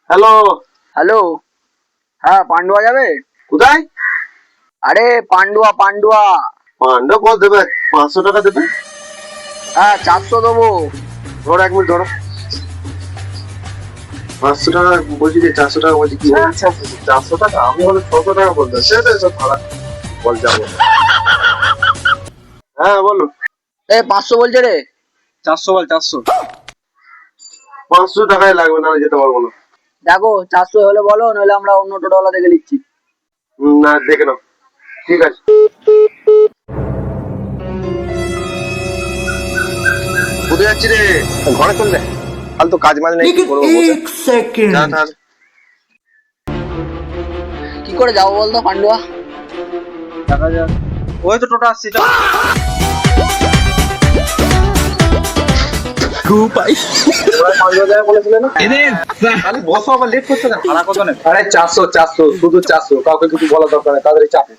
Hello. Hello. হ্যাঁ, পান্ডুয়া যাবে? কোথায়? আরে পান্ডুয়া পান্ডুয়া। পান্ডা কত দেবে? 500 টাকা দেবে। হ্যাঁ, 400 দেবো। ধরো 1 মিনিট ধরো। 500 টাকা বলছি যে 400 টাকা বলছি কি? 400 টাকা আমি বলে 600 টাকা বলতে সেটা সব ভাড়া বল যাবো। হ্যাঁ বলো। 500 বলছে রে। 400 বল 400। 500 টাকায় লাগবে না যেতে পারবো না। দেখো 400 হলে বলো, নইলে আমরা অন্য টোটোওয়ালা দেখে নিচ্ছি। না দেখে নাও। ঠিক আছে। কোথায় যাচ্ছি রে? ঘরে চলবে, কাল তো কাজ মাঝে নেই, কি করবো বসে। যা তাহলে। কি করে যাবো বলতো পান্ডুয়া? দেখা যাক, ওই তো টোটো আসছে, চল। পান্ডুয়া যাবে বলেছিলে না? খালি বসো, আবার লেট করছে না, ভাড়া কত নেবে? আরে 400 শুধু 400, কাউকে কিছু বলা দরকার নেই, তাড়াতাড়ি চাপো।